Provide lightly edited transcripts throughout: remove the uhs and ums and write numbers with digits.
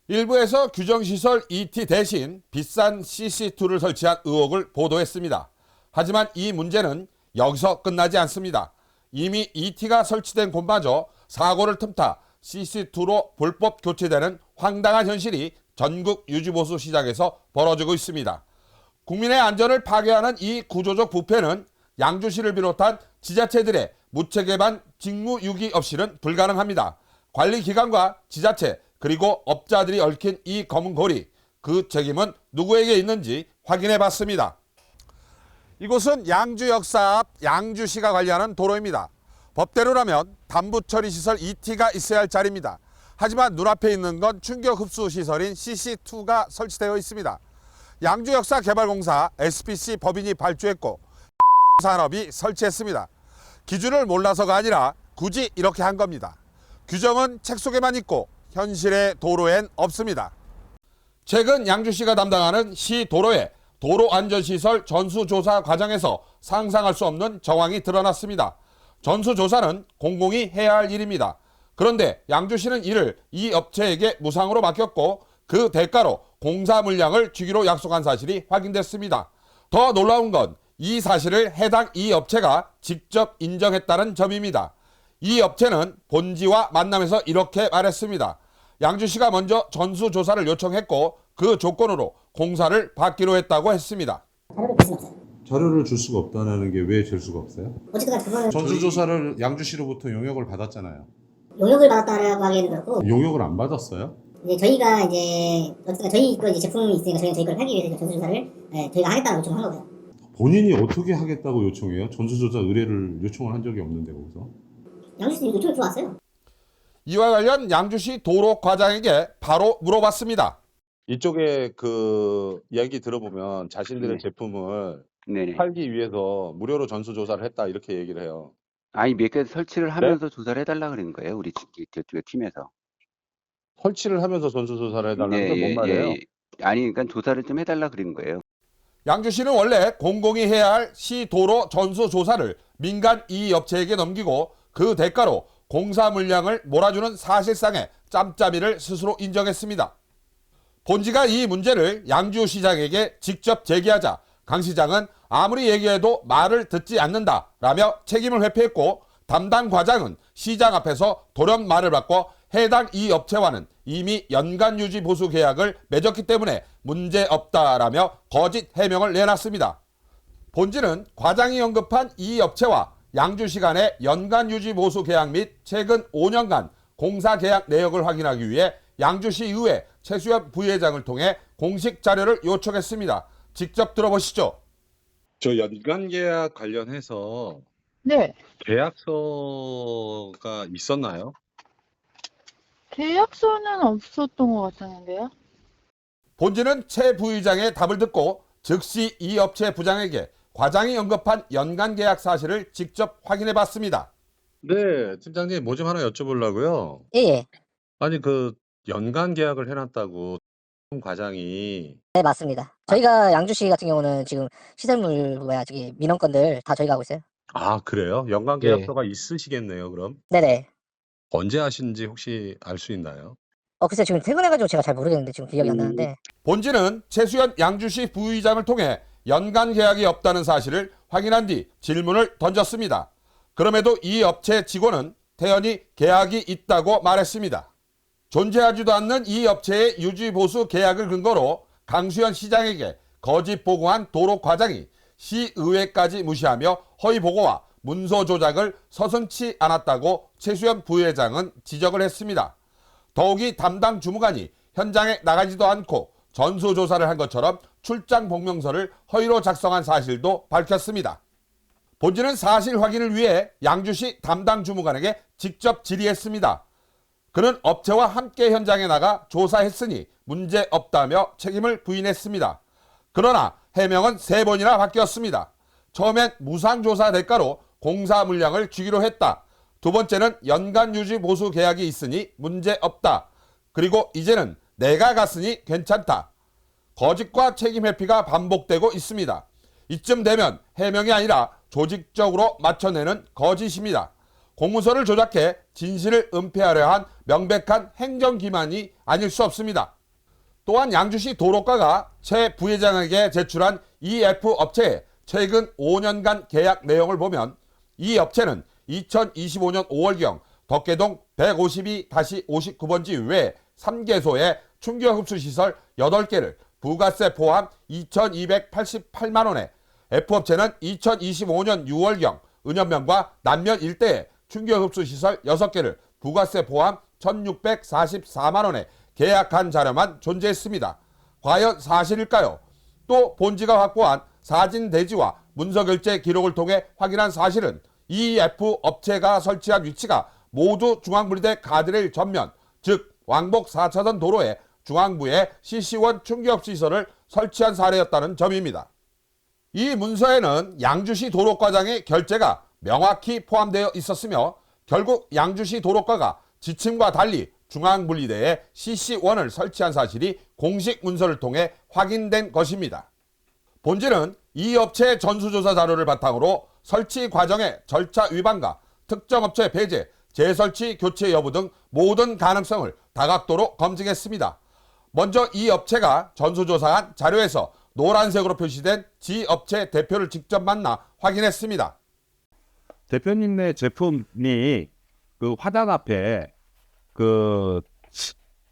일부에서 규정시설 ET 대신 비싼 CC2를 설치한 의혹을 보도했습니다. 하지만 이 문제는 여기서 끝나지 않습니다. 이미 ET가 설치된 곳마저 사고를 틈타 CC2로 불법 교체되는 황당한 현실이 전국 유지보수 시장에서 벌어지고 있습니다. 국민의 안전을 파괴하는 이 구조적 부패는 양주시를 비롯한 지자체들의 무책임한 직무유기 없이는 불가능합니다. 관리기관과 지자체 그리고 업자들이 얽힌 이 검은 고리, 그 책임은 누구에게 있는지 확인해 봤습니다. 이곳은 양주 역사 앞 양주시가 관리하는 도로입니다. 법대로라면 담부처리시설 ET가 있어야 할 자리입니다. 하지만 눈앞에 있는 건 충격 흡수 시설인 CC2가 설치되어 있습니다. 양주역사개발공사 SPC 법인이 발주했고 산업이 설치했습니다. 기준을 몰라서가 아니라 굳이 이렇게 한 겁니다. 규정은 책 속에만 있고 현실의 도로엔 없습니다. 최근 양주시가 담당하는 시 도로의 도로안전시설 전수조사 과정에서 상상할 수 없는 정황이 드러났습니다. 전수조사는 공공이 해야 할 일입니다. 그런데 양주시는 이를 이 업체에게 무상으로 맡겼고 그 대가로 공사 물량을 주기로 약속한 사실이 확인됐습니다. 더 놀라운 건 이 사실을 해당 이 업체가 직접 인정했다는 점입니다. 이 업체는 본지와 만남에서 이렇게 말했습니다. 양주시가 먼저 전수조사를 요청했고 그 조건으로 공사를 받기로 했다고 했습니다. 자료를 줄 수가 없다는 게 왜 줄 수가 없어요? 어쨌든 그거는 전수조사를 양주시로부터 용역을 받았잖아요. 용역을 받았다라고 하기에는 그렇고 용역을 안 받았어요? 이제 저희가 이제 어쨌든 저희 거 이제 제품이 있으니까 저희가 저희 걸 하기 위해서 전수조사를 저희가 하겠다고 요청한 거고요. 본인이 어떻게 하겠다고 요청해요? 전수조사 의뢰를 요청을 한 적이 없는데 거기서? 양주시 요청이 들어왔어요. 이와 관련 양주시 도로과장에게 바로 물어봤습니다. 이쪽에 그 이야기 들어보면 자신들의 네. 제품을 네네. 팔기 위해서 무료로 전수조사를 했다 이렇게 얘기를 해요. 아니 몇 개 설치를 하면서 조사를 해달라 그러는 거예요. 우리 저쪽 팀에서. 설치를 하면서 전수조사를 해달라는 건 뭔 말이에요? 아니 그러니까 조사를 좀 해달라 그런 거예요. 양주시는 원래 공공이 해야 할 시도로 전수조사를 민간 이업체에게 넘기고 그 대가로 공사 물량을 몰아주는 사실상의 짬짜비를 스스로 인정했습니다. 본지가 이 문제를 양주시장에게 직접 제기하자 강 시장은 아무리 얘기해도 말을 듣지 않는다라며 책임을 회피했고 담당 과장은 시장 앞에서 돌연 말을 바꿔 해당 이 업체와는 이미 연간 유지 보수 계약을 맺었기 때문에 문제없다라며 거짓 해명을 내놨습니다. 본지는 과장이 언급한 이 업체와 양주시 간의 연간 유지 보수 계약 및 최근 5년간 공사 계약 내역을 확인하기 위해 양주시 의회 최수연 부회장을 통해 공식 자료를 요청했습니다. 직접 들어보시죠. 저 연간 계약 관련해서 네, 계약서가 있었나요? 계약서는 없었던 것 같았는데요. 본지는 최 부의장의 답을 듣고 즉시 이 업체 부장에게 과장이 언급한 연간 계약 사실을 직접 확인해 봤습니다. 네, 팀장님 뭐 좀 하나 여쭤보려고요. 예. 아니 그 연간 계약을 해놨다고 과장이 네, 맞습니다. 저희가 양주시 같은 경우는 지금 시설물 저기 민원건들 다 저희가 하고 있어요. 아 그래요? 연간 계약서가 있으시겠네요. 그럼 네네. 언제 하신지 혹시 알 수 있나요? 글쎄 지금 퇴근해가지고 제가 잘 모르겠는데 지금 기억이 안 나는데. 본지는 최수연 양주시 부의장을 통해 연간 계약이 없다는 사실을 확인한 뒤 질문을 던졌습니다. 그럼에도 이 업체 직원은 태연히 계약이 있다고 말했습니다. 존재하지도 않는 이 업체의 유지보수 계약을 근거로 강수현 시장에게 거짓 보고한 도로 과장이 시의회까지 무시하며 허위 보고와 문서 조작을 서슴지 않았다고 최수연 부회장은 지적을 했습니다. 더욱이 담당 주무관이 현장에 나가지도 않고 전수조사를 한 것처럼 출장 복명서를 허위로 작성한 사실도 밝혔습니다. 본지는 사실 확인을 위해 양주시 담당 주무관에게 직접 질의했습니다. 그는 업체와 함께 현장에 나가 조사했으니 문제없다며 책임을 부인했습니다. 그러나 해명은 3번이나 바뀌었습니다. 처음엔 무상조사 대가로 공사 물량을 주기로 했다. 두 번째는 연간 유지 보수 계약이 있으니 문제없다. 그리고 이제는 내가 갔으니 괜찮다. 거짓과 책임 회피가 반복되고 있습니다. 이쯤 되면 해명이 아니라 조직적으로 맞춰내는 거짓입니다. 공문서를 조작해 진실을 은폐하려 한 명백한 행정기만이 아닐 수 없습니다. 또한 양주시 도로과가 최 부회장에게 제출한 EF 업체의 최근 5년간 계약 내용을 보면 이 업체는 2025년 5월경 덕계동 152-59번지 외 3개소의 충격흡수시설 8개를 부가세 포함 2,288만원에, F업체는 2025년 6월경 은현면과 남면 일대에 충격흡수시설 6개를 부가세 포함 1,644만원에 계약한 자료만 존재했습니다. 과연 사실일까요? 또 본지가 확보한 사진 대지와 문서결제 기록을 통해 확인한 사실은 EF 업체가 설치한 위치가 모두 중앙분리대 가드레일 전면, 즉 왕복 4차선 도로에 중앙부에 CC1 충격시설을 설치한 사례였다는 점입니다. 이 문서에는 양주시 도로과장의 결재가 명확히 포함되어 있었으며 결국 양주시 도로과가 지침과 달리 중앙분리대에 CC1을 설치한 사실이 공식 문서를 통해 확인된 것입니다. 본지는 이 업체의 전수조사 자료를 바탕으로 설치 과정의 절차 위반과 특정 업체 배제, 재설치 교체 여부 등 모든 가능성을 다각도로 검증했습니다. 먼저 이 업체가 전수조사한 자료에서 노란색으로 표시된 지업체 대표를 직접 만나 확인했습니다. 대표님네 제품이 그 화단 앞에 그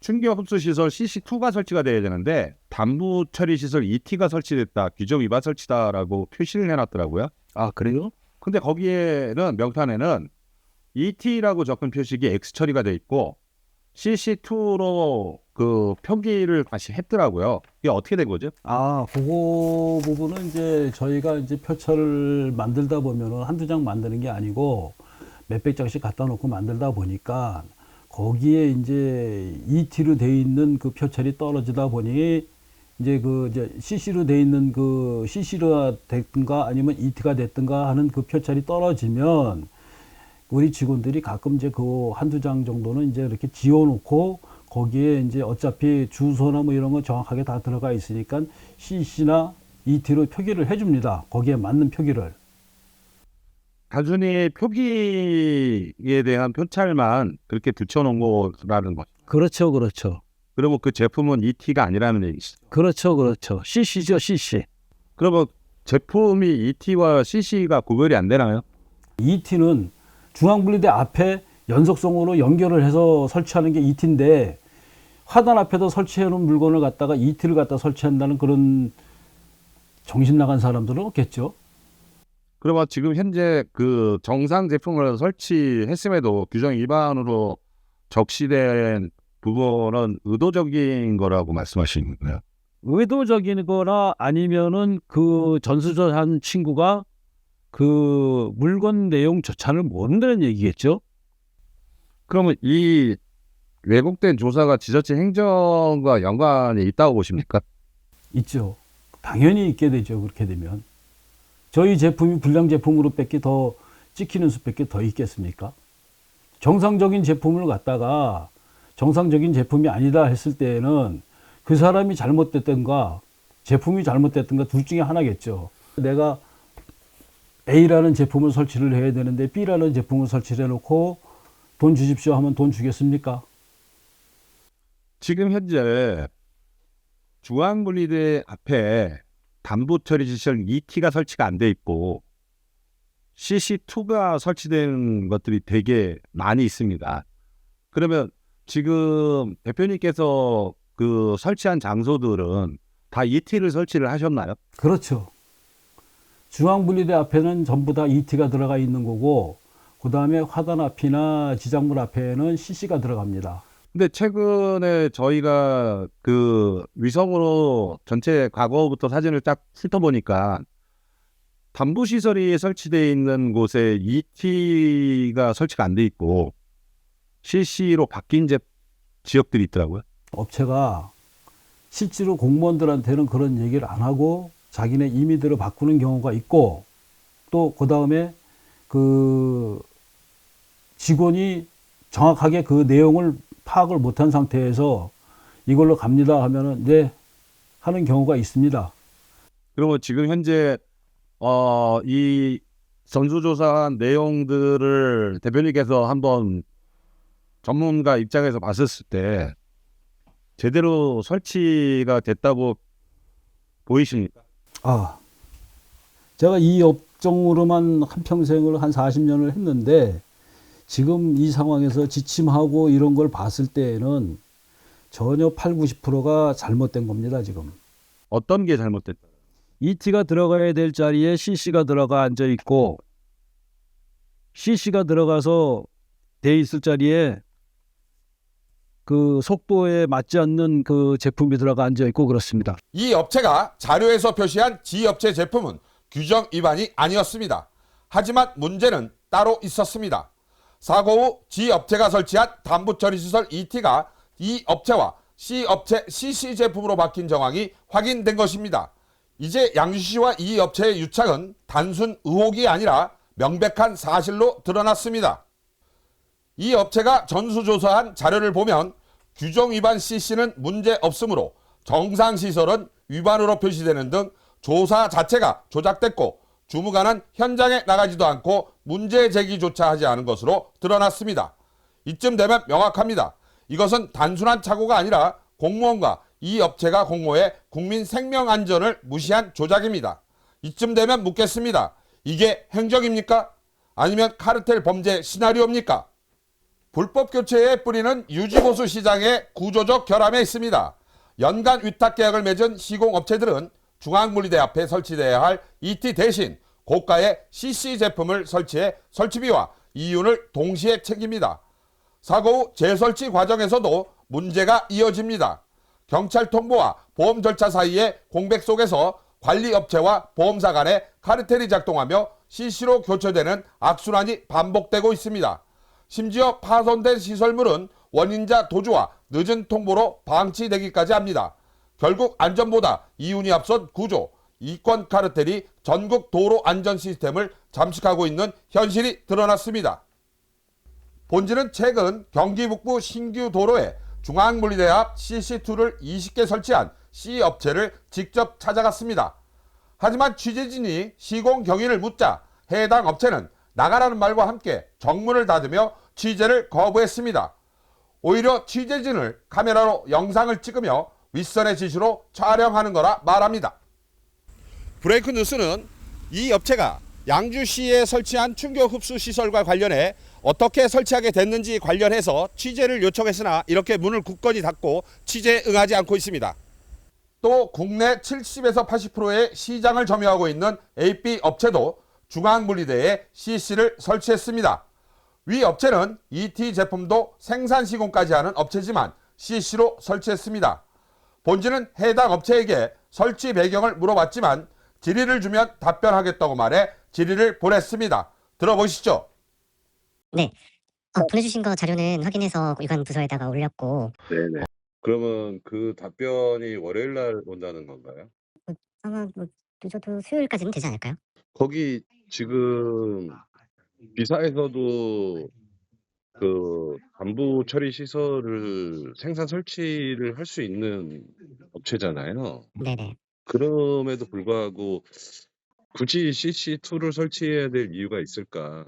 충격 흡수 시설 CC2가 설치가 돼야 되는데 담부 처리 시설 ET가 설치됐다, 규정 위반 설치다라고 표시를 해놨더라고요. 아, 그래요? 근데 거기에는 명판에는 ET라고 적힌 표식이 X 처리가 돼 있고 CC2로 그 표기를 다시 했더라고요. 이게 어떻게 된 거죠? 아, 그거 부분은 이제 저희가 이제 표처를 만들다 보면은 한두 장 만드는 게 아니고 몇백 장씩 갖다 놓고 만들다 보니까 거기에 이제 ET로 돼 있는 그 표철이 떨어지다 보니 이제 그 이제 CC로 돼 있는 그 CC가 됐든가 아니면 ET가 됐든가 하는 그 표철이 떨어지면 우리 직원들이 가끔 이제 그 한두 장 정도는 이제 이렇게 지워놓고 거기에 이제 어차피 주소나 뭐 이런 거 정확하게 다 들어가 있으니까 CC나 ET로 표기를 해줍니다. 거기에 맞는 표기를. 단순히 표기에 대한 표찰만 그렇게 붙여놓은 거라는 거. 그렇죠, 그렇죠. 그리고 그 제품은 ET가 아니라는 얘기죠. 그렇죠, 그렇죠. CC죠, CC. 그러면 제품이 ET와 CC가 구별이 안 되나요? ET는 중앙분리대 앞에 연속성으로 연결을 해서 설치하는 게 ET인데 화단 앞에다 설치해 놓은 물건을 갖다가 ET를 갖다 설치한다는 그런 정신 나간 사람들은 없겠죠. 그러면 지금 현재 그 정상 제품을 설치했음에도 규정 위반으로 적시된 부분은 의도적인 거라고 말씀하시는 거예요? 의도적인 거나 아니면은 그 전수조사한 친구가 그 물건 내용조차를 모른다는 얘기겠죠. 그러면 이 왜곡된 조사가 지자체 행정과 연관이 있다고 보십니까? 있죠. 당연히 있게 되죠. 그렇게 되면. 저희 제품이 불량 제품으로 뺏기 더 찍히는 수밖에 더 있겠습니까? 정상적인 제품을 갖다가 정상적인 제품이 아니다 했을 때에는 그 사람이 잘못됐던가 제품이 잘못됐던가 둘 중에 하나겠죠. 내가 A라는 제품을 설치를 해야 되는데 B라는 제품을 설치를 해놓고 돈 주십시오 하면 돈 주겠습니까? 지금 현재 중앙분리대 앞에 담부처리 시설 ET가 설치가 안 돼 있고 CC2가 설치된 것들이 되게 많이 있습니다. 그러면 지금 대표님께서 그 설치한 장소들은 다 ET를 설치를 하셨나요? 그렇죠. 중앙분리대 앞에는 전부 다 ET가 들어가 있는 거고 그 다음에 화단 앞이나 지작물 앞에는 CC가 들어갑니다. 근데 최근에 저희가 그 위성으로 전체 과거부터 사진을 딱 훑어보니까 담부시설이 설치되어 있는 곳에 ET가 설치가 안 돼 있고 CC로 바뀐 지역들이 있더라고요. 업체가 실제로 공무원들한테는 그런 얘기를 안 하고 자기네 임의대로 바꾸는 경우가 있고 또 그 다음에 그 직원이 정확하게 그 내용을 파악을 못한 상태에서 이걸로 갑니다 하면은 네 하는 경우가 있습니다. 그리고 지금 현재 이 전수조사한 내용들을 대표님께서 한번 전문가 입장에서 봤었을 때 제대로 설치가 됐다고 보이십니까? 제가 이 업종으로만 한평생을 한 40년을 했는데 지금 이 상황에서 지침하고 이런 걸 봤을 때에는 전혀 8, 90%가 잘못된 겁니다, 지금. 어떤 게 잘못됐다? ET가 들어가야 될 자리에 CC가 들어가 앉아 있고 CC가 들어가서 돼 있을 자리에 그 속도에 맞지 않는 그 제품이 들어가 앉아 있고 그렇습니다. 이 업체가 자료에서 표시한 G업체 제품은 규정 위반이 아니었습니다. 하지만 문제는 따로 있었습니다. 사고 후 G업체가 설치한 담부처리시설 ET가 이 업체와 C업체 CC 제품으로 바뀐 정황이 확인된 것입니다. 이제 양주시와 이 업체의 유착은 단순 의혹이 아니라 명백한 사실로 드러났습니다. 이 업체가 전수조사한 자료를 보면 규정 위반 CC는 문제 없으므로 정상 시설은 위반으로 표시되는 등 조사 자체가 조작됐고 주무관은 현장에 나가지도 않고 문제 제기조차 하지 않은 것으로 드러났습니다. 이쯤 되면 명확합니다. 이것은 단순한 착오가 아니라 공무원과 이 업체가 공모해 국민 생명 안전을 무시한 조작입니다. 이쯤 되면 묻겠습니다. 이게 행정입니까? 아니면 카르텔 범죄 시나리오입니까? 불법 교체의 뿌리는 유지보수 시장의 구조적 결함에 있습니다. 연간 위탁 계약을 맺은 시공업체들은 중앙물리대 앞에 설치돼야 할 ET 대신 고가의 CC 제품을 설치해 설치비와 이윤을 동시에 챙깁니다. 사고 후 재설치 과정에서도 문제가 이어집니다. 경찰 통보와 보험 절차 사이의 공백 속에서 관리업체와 보험사 간에 카르텔이 작동하며 CC로 교체되는 악순환이 반복되고 있습니다. 심지어 파손된 시설물은 원인자 도주와 늦은 통보로 방치되기까지 합니다. 결국 안전보다 이윤이 앞선 구조, 이권 카르텔이 전국 도로 안전 시스템을 잠식하고 있는 현실이 드러났습니다. 본지는 최근 경기 북부 신규 도로에 중앙물리대 앞 CC2를 20개 설치한 C업체를 직접 찾아갔습니다. 하지만 취재진이 시공 경위를 묻자 해당 업체는 나가라는 말과 함께 정문을 닫으며 취재를 거부했습니다. 오히려 취재진을 카메라로 영상을 찍으며 윗선의 지시로 촬영하는 거라 말합니다. 브레이크 뉴스는 이 업체가 양주시에 설치한 충격 흡수 시설과 관련해 어떻게 설치하게 됐는지 관련해서 취재를 요청했으나 이렇게 문을 굳건히 닫고 취재에 응하지 않고 있습니다. 또 국내 70에서 80%의 시장을 점유하고 있는 AP 업체도 중앙물리대에 CC를 설치했습니다. 위 업체는 ET 제품도 생산 시공까지 하는 업체지만 CC로 설치했습니다. 본지는 해당 업체에게 설치 배경을 물어봤지만 질의를 주면 답변하겠다고 말해 질의를 보냈습니다. 들어보시죠. 네. 보내주신 거 자료는 확인해서 유관 부서에다가 올렸고 네네. 그러면 그 답변이 월요일 날 온다는 건가요? 아마 뭐 늦어도 수요일까지는 되지 않을까요? 거기 지금 비사에서도 그 담부 처리 시설을 생산 설치를 할 수 있는 업체잖아요. 네네. 그럼에도 불구하고 굳이 CC2를 설치해야 될 이유가 있을까?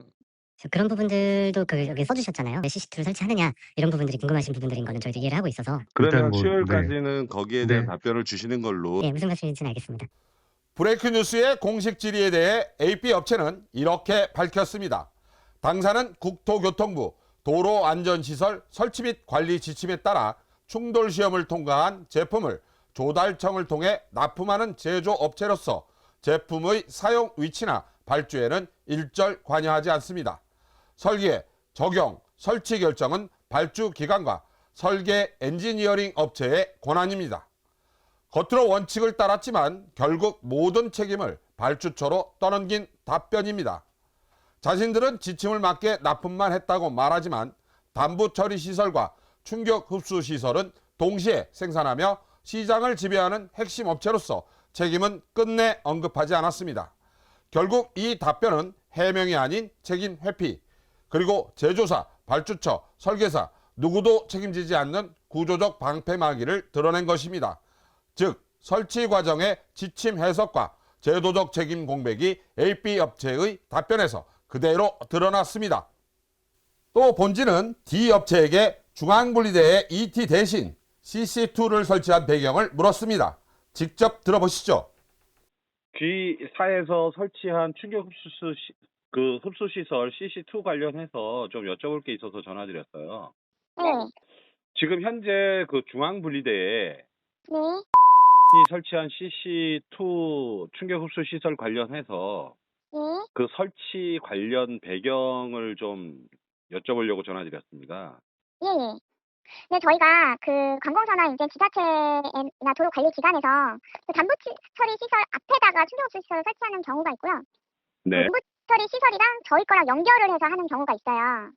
그런 부분들도 여기 써주셨잖아요. 왜 CC2를 설치하느냐 이런 부분들이 궁금하신 부분들인 거는 저희도 이해를 하고 있어서 그러면 뭐, 수요일까지는 거기에 대한 답변을 주시는 걸로. 무슨 말씀인지는 알겠습니다. 브레이크 뉴스의 공식 질의에 대해 AP 업체는 이렇게 밝혔습니다. 당사는 국토교통부 도로안전시설 설치 및 관리 지침에 따라 충돌 시험을 통과한 제품을 조달청을 통해 납품하는 제조업체로서 제품의 사용 위치나 발주에는 일절 관여하지 않습니다. 설계, 적용, 설치 결정은 발주 기관과 설계 엔지니어링 업체의 권한입니다. 겉으로 원칙을 따랐지만 결국 모든 책임을 발주처로 떠넘긴 답변입니다. 자신들은 지침을 맞게 납품만 했다고 말하지만 담부 처리 시설과 충격 흡수 시설은 동시에 생산하며 시장을 지배하는 핵심 업체로서 책임은 끝내 언급하지 않았습니다. 결국 이 답변은 해명이 아닌 책임 회피, 그리고 제조사, 발주처, 설계사 누구도 책임지지 않는 구조적 방패막이를 드러낸 것입니다. 즉 설치 과정의 지침 해석과 제도적 책임 공백이 AP 업체의 답변에서 그대로 드러났습니다. 또 본지는 D 업체에게 중앙분리대의 ET 대신 CC2를 설치한 배경을 물었습니다. 직접 들어보시죠. G사에서 설치한 충격 흡수 시설 CC2 관련해서 좀 여쭤볼 게 있어서 전화드렸어요. 네. 지금 현재 그 중앙분리대에 네. 설치한 CC2 충격 흡수 시설 관련해서 네. 그 설치 관련 배경을 좀 여쭤보려고 전화드렸습니다. 예. 네, 저희가 그 관공서나 이제 지자체나 도로관리기관에서 그 담보 처리 시설 앞에다가 충격흡수 시설을 설치하는 경우가 있고요. 네. 담보 처리 시설이랑 저희 거랑 연결을 해서 하는 경우가 있어요.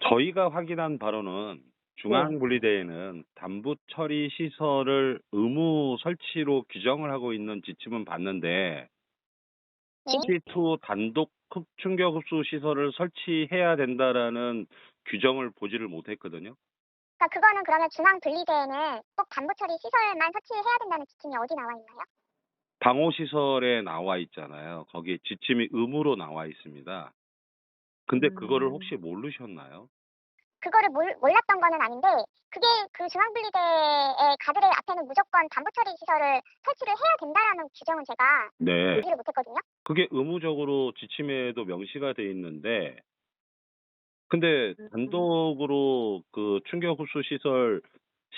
저희가 확인한 바로는 중앙분리대에는 담보 처리 시설을 의무 설치로 규정을 하고 있는 지침은 봤는데 네. CC2 단독 충격 흡수 시설을 설치해야 된다라는 규정을 보지를 못했거든요. 그러니까 그거는 그러면 중앙분리대에는 꼭 담보 처리 시설만 설치해야 된다는 지침이 어디 나와 있나요? 방호시설에 나와 있잖아요. 거기에 지침이 의무로 나와 있습니다. 근데 그거를 혹시 모르셨나요? 그거를 몰랐던 거는 아닌데 그게 그 중앙분리대의 가드레일 앞에는 무조건 담보 처리 시설을 설치를 해야 된다라는 규정은 제가 네. 보지를 못했거든요. 그게 의무적으로 지침에도 명시가 돼 있는데 근데 단독으로 그 충격 흡수 시설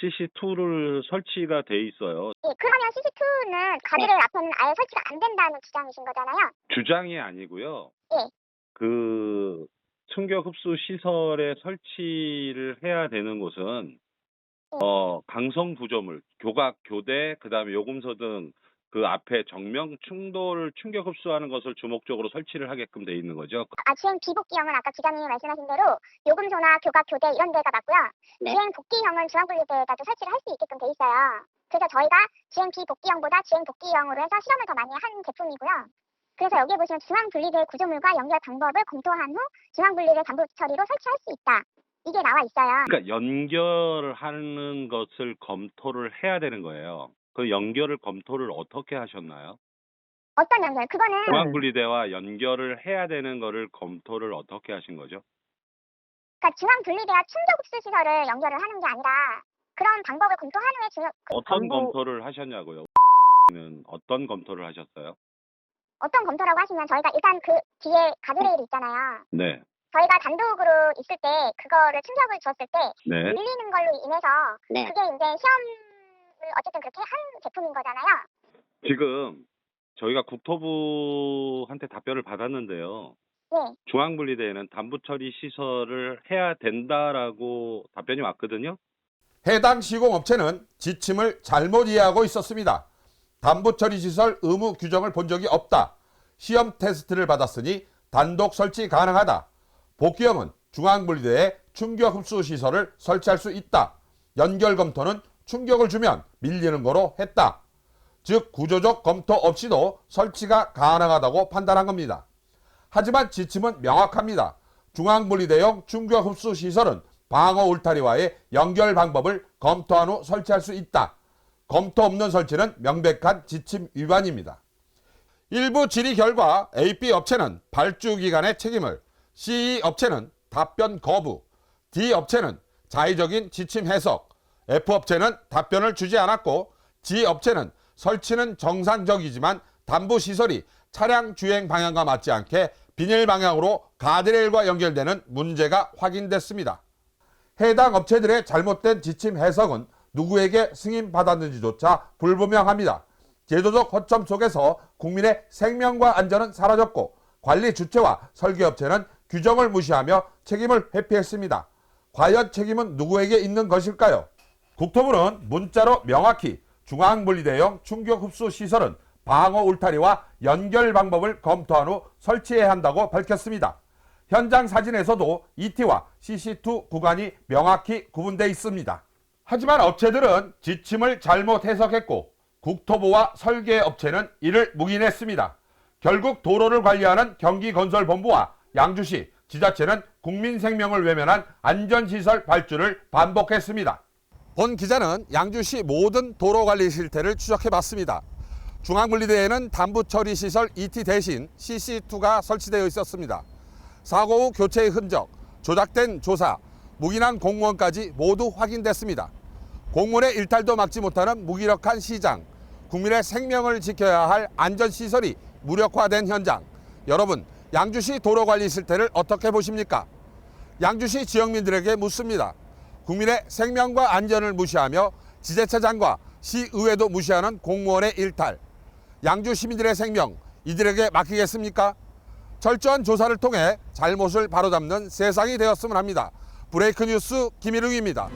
CC2를 설치가 돼 있어요. 예, 그러면 CC2는 가드레일 앞에는 아예 설치가 안 된다는 주장이신 거잖아요. 주장이 아니고요. 예. 그 충격 흡수 시설에 설치를 해야 되는 곳은 강성 구조물, 교각, 교대, 그다음에 요금소 등 그 앞에 정면 충돌을 충격 흡수하는 것을 주목적으로 설치를 하게끔 돼 있는 거죠. 주행 비복귀형은 아까 기자님이 말씀하신 대로 요금소나 교각, 교대 이런 데가 맞고요. 주행 복귀형은 중앙분리대에다도 설치를 할 수 있게끔 돼 있어요. 그래서 저희가 주행 비복귀형보다 주행 복귀형으로 해서 실험을 더 많이 한 제품이고요. 그래서 여기에 보시면 중앙분리대 구조물과 연결 방법을 검토한 후 중앙분리대 담보 처리로 설치할 수 있다. 이게 나와 있어요. 그러니까 연결하는 것을 검토를 해야 되는 거예요. 그 연결을 검토를 어떻게 하셨나요? 어떤 연결? 그거는 중앙분리대와 연결을 해야 되는 거를 검토를 어떻게 하신 거죠? 그러니까 중앙분리대와 충격흡수 시설을 연결을 하는 게 아니라 그런 방법을 검토한 후에 어떤 검토를 하셨냐고요? 는 어떤 검토를 하셨어요? 어떤 검토라고 하시면 저희가 일단 그 뒤에 가드레일이 있잖아요. 네. 저희가 단독으로 있을 때 그거를 충격을 줬을 때 네. 밀리는 걸로 인해서 그게 이제 시험을 어쨌든 그렇게 한 제품인 거잖아요. 지금 저희가 국토부한테 답변을 받았는데요. 네. 중앙분리대에는 담보 처리 시설을 해야 된다라고 답변이 왔거든요. 해당 시공업체는 지침을 잘못 이해하고 있었습니다. 담보 처리 시설 의무 규정을 본 적이 없다. 시험 테스트를 받았으니 단독 설치 가능하다. 복귀형은 중앙분리대에 충격 흡수 시설을 설치할 수 있다. 연결 검토는 충격을 주면 밀리는 거로 했다. 즉 구조적 검토 없이도 설치가 가능하다고 판단한 겁니다. 하지만 지침은 명확합니다. 중앙분리대용 충격 흡수 시설은 방어 울타리와의 연결 방법을 검토한 후 설치할 수 있다. 검토 없는 설치는 명백한 지침 위반입니다. 일부 질의 결과 AB 업체는 발주 기관의 책임을, CE 업체는 답변 거부, D 업체는 자의적인 지침 해석, F 업체는 답변을 주지 않았고 G 업체는 설치는 정상적이지만 담보 시설이 차량 주행 방향과 맞지 않게 비닐 방향으로 가드레일과 연결되는 문제가 확인됐습니다. 해당 업체들의 잘못된 지침 해석은 누구에게 승인받았는지조차 불분명합니다. 제도적 허점 속에서 국민의 생명과 안전은 사라졌고 관리 주체와 설계업체는 규정을 무시하며 책임을 회피했습니다. 과연 책임은 누구에게 있는 것일까요? 국토부는 문자로 명확히 중앙분리대용 충격흡수 시설은 방어 울타리와 연결 방법을 검토한 후 설치해야 한다고 밝혔습니다. 현장 사진에서도 ET와 CC2 구간이 명확히 구분되어 있습니다. 하지만 업체들은 지침을 잘못 해석했고 국토부와 설계업체는 이를 묵인했습니다. 결국 도로를 관리하는 경기건설본부와 양주시, 지자체는 국민 생명을 외면한 안전시설 발주를 반복했습니다. 본 기자는 양주시 모든 도로관리 실태를 추적해봤습니다. 중앙분리대에는 담보처리시설 ET 대신 CC2가 설치되어 있었습니다. 사고 후 교체의 흔적, 조작된 조사, 묵인한 공무원까지 모두 확인됐습니다. 공무원의 일탈도 막지 못하는 무기력한 시장, 국민의 생명을 지켜야 할 안전시설이 무력화된 현장. 여러분, 양주시 도로관리 실태를 어떻게 보십니까? 양주시 지역민들에게 묻습니다. 국민의 생명과 안전을 무시하며 지자체장과 시의회도 무시하는 공무원의 일탈. 양주 시민들의 생명, 이들에게 맡기겠습니까? 철저한 조사를 통해 잘못을 바로잡는 세상이 되었으면 합니다. 브레이크 뉴스 김일웅입니다.